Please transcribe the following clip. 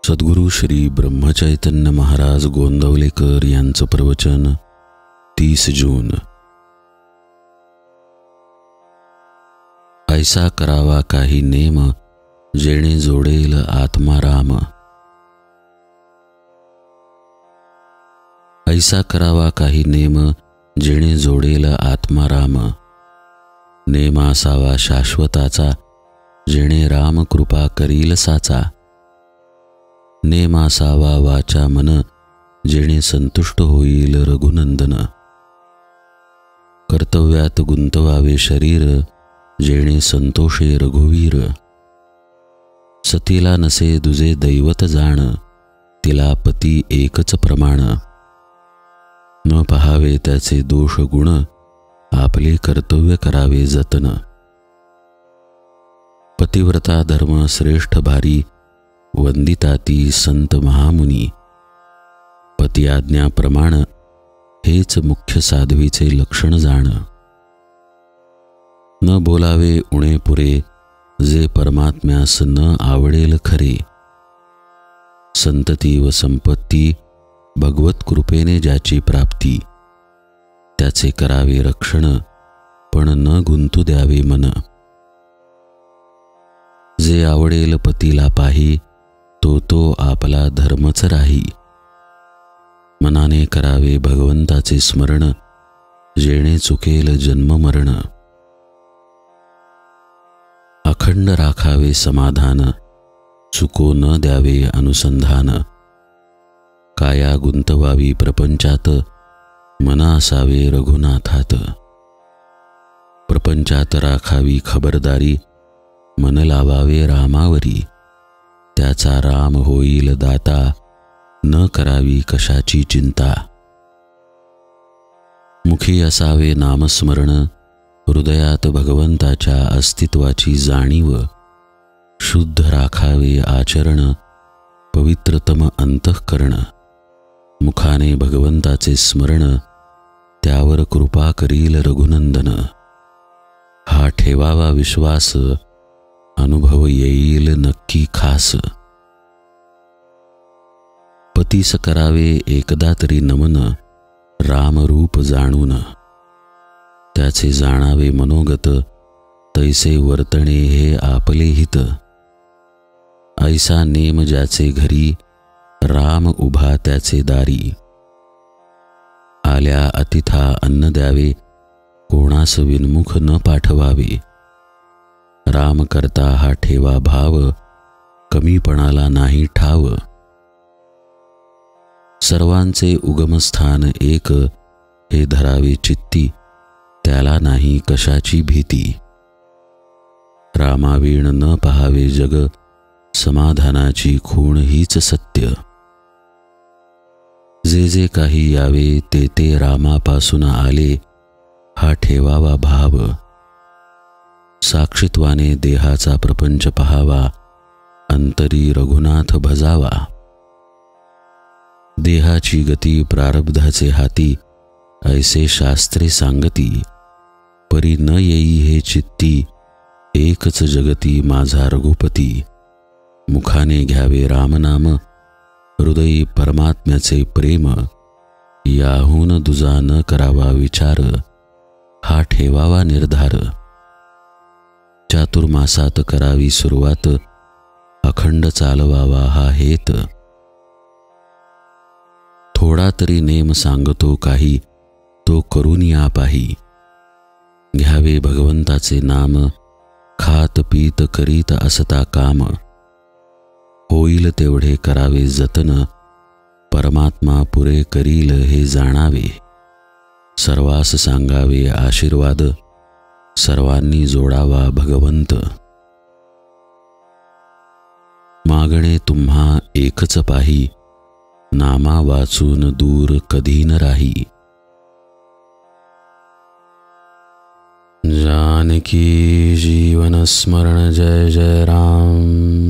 सद्गुरु श्री ब्रह्मचैतन्य महाराज गोंदवलेकर यांचं प्रवचन 30 जून। ऐसा करावा काही नेम, जेणे जोडेल आत्माराम। ऐसा करावा काही नेम, जेणे जोडेल आत्माराम। नेम असावा शाश्वताचा, जेणे राम कृपा करील साचा। नेम असावा वाचा मन, जेणे संतुष्ट होईल रघुनंदन। कर्तव्यात गुंतवावे शरीर, जेणे संतोषे रघुवीर। सतीला नसे दुजे दैवत जाण, तिला पती एकच प्रमाण। न पहावे त्याचे दोष गुण, आपले कर्तव्य करावे जतन। पतिव्रता धर्म श्रेष्ठ भारी, वंदिताती संत महामुनी। पती आज्ञा प्रमाण, हेच मुख्य साध्वीचे लक्षण जाण। न बोलावे उणे पुरे, जे परमात्म्यास न आवडेल खरे। संतती व संपत्ती, भगवत कृपेने ज्याची प्राप्ती। त्याचे करावे रक्षण, पण न गुंतू द्यावे मन। जे आवडेल पतीला पाही, तो आपला धर्मच राही। मनाने करावे भगवंताचे स्मरण, जेणे चुकेल जन्म मरण। अखंड राखावे समाधान, चुको न द्यावे अनुसंधान। काया गुंतवावी प्रपंचात, मन असावे रघुनाथात। प्रपंचात राखावी खबरदारी, मन लावावे रामावरी। त्याचा राम होईल दाता, न करावी कशाची चिंता। मुखी असावे नामस्मरण, हृदयात भगवंताच्या अस्तित्वाची जाणीव। शुद्ध राखावे आचरण, पवित्रतम अंतःकरण। मुखाने भगवंताचे स्मरण, त्यावर कृपा करील रघुनंदन। हा ठेवावा विश्वास, अनुभव येईल नक्की खास। पतीस करावे एकदा तरी नमन, रामरूप जाणून। त्याचे जाणावे मनोगत, तैसे वर्तणे हे आपले हित। ऐसा नेम ज्याचे घरी, राम उभा त्याचे दारी। आल्या अतिथा अन्न द्यावे, कोणास विनमुख न पाठवावे। राम करता हा ठेवा भाव, कमीपणाला नाही ठाव। सर्वांचे उगमस्थान एक, हे धरावे चित्ती। त्याला नाही कशाची भीती। रामावीण न पहावे जग, समाधानाची खूण हीच सत्य। जे जे काही यावे ते ते रामापासून आले, हा ठेवावा भाव। साक्षित्वाने देहाचा प्रपंच पहावा, अंतरी रघुनाथ भजावा। देहाची गती प्रारब्धाचे हाती, ऐसे शास्त्रे सांगती। परी न येई हे चित्ती, एकच जगती माझा रघुपती। मुखाने घ्यावे रामनाम, हृदयी परमात्म्याचे प्रेम। याहून दुजा न करावा विचार, हा ठेवावा निर्धार। चातुर्मासात करावी सुरुवात, अखंड चालवावा हा हेत। थोडा तरी नेम सांगतो काही, तो करून या पाही। घ्यावे भगवंताचे नाम, खात पीत करीत असता काम। होईल तेवढे करावे जतन, परमात्मा पुरे करील हे जाणावे। सर्वास सांगावे आशीर्वाद, सर्वांनी जोडावा भगवंत। मागणे तुम्हा एकच पाही, नामा वाचून दूर कधी न राही। जानकी जीवन स्मरण जय जय राम।